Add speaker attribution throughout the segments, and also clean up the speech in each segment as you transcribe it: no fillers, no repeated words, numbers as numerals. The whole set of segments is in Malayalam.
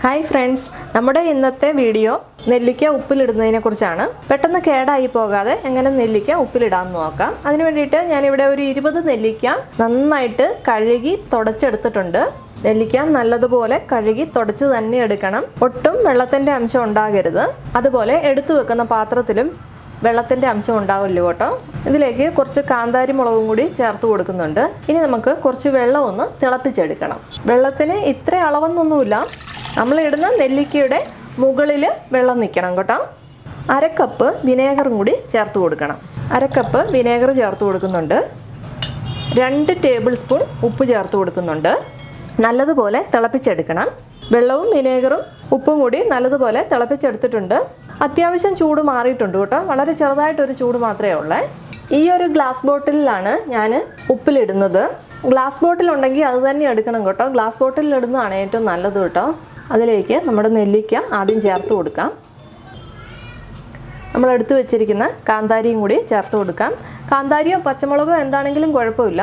Speaker 1: ഹായ് ഫ്രണ്ട്സ്, നമ്മുടെ ഇന്നത്തെ വീഡിയോ നെല്ലിക്ക ഉപ്പിലിടുന്നതിനെ കുറിച്ചാണ്. പെട്ടെന്ന് കേടായി പോകാതെ എങ്ങനെ നെല്ലിക്ക ഉപ്പിലിടാമെന്ന് നോക്കാം. അതിനു വേണ്ടിയിട്ട് ഞാനിവിടെ ഒരു 20 നെല്ലിക്ക നന്നായിട്ട് കഴുകി തുടച്ചെടുത്തിട്ടുണ്ട്. നെല്ലിക്ക നല്ലതുപോലെ കഴുകി തുടച്ച് തന്നെ എടുക്കണം. ഒട്ടും വെള്ളത്തിൻ്റെ അംശം ഉണ്ടാകരുത്. അതുപോലെ എടുത്തു വെക്കുന്ന പാത്രത്തിലും വെള്ളത്തിൻ്റെ അംശം ഉണ്ടാവില്ല കേട്ടോ. ഇതിലേക്ക് കുറച്ച് കാന്താരി മുളകും കൂടി ചേർത്ത് കൊടുക്കുന്നുണ്ട്. ഇനി നമുക്ക് കുറച്ച് വെള്ളം ഒന്ന് തിളപ്പിച്ചെടുക്കണം. വെള്ളത്തിന് ഇത്ര അളവൊന്നൊന്നുമില്ല. നമ്മളിടുന്ന നെല്ലിക്കയുടെ മുകളിൽ വെള്ളം നിൽക്കണം കേട്ടോ. 1/2 കപ്പ് വിനേഗറും കൂടി ചേർത്ത് കൊടുക്കണം. 1/2 കപ്പ് വിനേഗർ ചേർത്ത് കൊടുക്കുന്നുണ്ട്. 2 ടേബിൾ സ്പൂൺ ഉപ്പ് ചേർത്ത് കൊടുക്കുന്നുണ്ട്. നല്ലതുപോലെ തിളപ്പിച്ചെടുക്കണം. വെള്ളവും വിനേഗറും ഉപ്പും കൂടി നല്ലതുപോലെ തിളപ്പിച്ചെടുത്തിട്ടുണ്ട്. അത്യാവശ്യം ചൂട് മാറിയിട്ടുണ്ട് കേട്ടോ. വളരെ ചെറുതായിട്ടൊരു ചൂട് മാത്രമേ ഉള്ളൂ. ഈ ഒരു ഗ്ലാസ് ബോട്ടിലാണ് ഞാൻ ഉപ്പിലിടുന്നത്. ഗ്ലാസ് ബോട്ടിലുണ്ടെങ്കിൽ അത് തന്നെ എടുക്കണം കേട്ടോ. ഗ്ലാസ് ബോട്ടിലിൽ ഇടുന്നതാണ് ഏറ്റവും നല്ലത് കേട്ടോ. അതിലേക്ക് നമ്മുടെ നെല്ലിക്ക ആദ്യം ചേർത്ത് കൊടുക്കാം. നമ്മൾ എടുത്തു വെച്ചിരിക്കുന്ന കാന്താരിയും കൂടി ചേർത്ത് കൊടുക്കാം. കാന്താരിയോ പച്ചമുളകോ എന്താണെങ്കിലും കുഴപ്പമില്ല.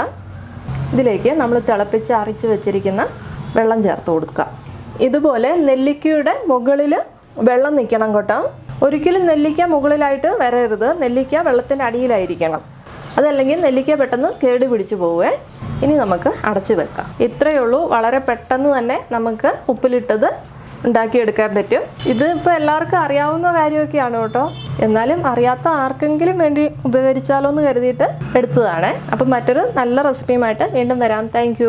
Speaker 1: ഇതിലേക്ക് നമ്മൾ തിളപ്പിച്ച് അരച്ച് വെച്ചിരിക്കുന്ന വെള്ളം ചേർത്ത് കൊടുക്കുക. ഇതുപോലെ നെല്ലിക്കയുടെ മുകളിൽ വെള്ളം നിൽക്കണം കേട്ടോ. ഒരിക്കലും നെല്ലിക്ക മുകളിലായിട്ട് വരരുത്. നെല്ലിക്ക വെള്ളത്തിൻ്റെ അടിയിലായിരിക്കണം. അതല്ലെങ്കിൽ നെല്ലിക്ക പെട്ടെന്ന് കേട് പിടിച്ചു പോവേ. ഇനി നമുക്ക് അടച്ചു വെക്കാം. ഇത്രയേ ഉള്ളൂ. വളരെ പെട്ടെന്ന് തന്നെ നമുക്ക് ഉപ്പിലിട്ടത് ഉണ്ടാക്കിയെടുക്കാൻ പറ്റും. ഇത് ഇപ്പോൾ എല്ലാവർക്കും അറിയാവുന്ന കാര്യമൊക്കെയാണ് കേട്ടോ. എന്നാലും അറിയാത്ത ആർക്കെങ്കിലും വേണ്ടി ഉപകരിച്ചാലോ എന്ന് കരുതിയിട്ട് എടുത്തതാണ്. അപ്പം മറ്റൊരു നല്ല റെസിപ്പിയുമായിട്ട് വീണ്ടും വരാം. താങ്ക്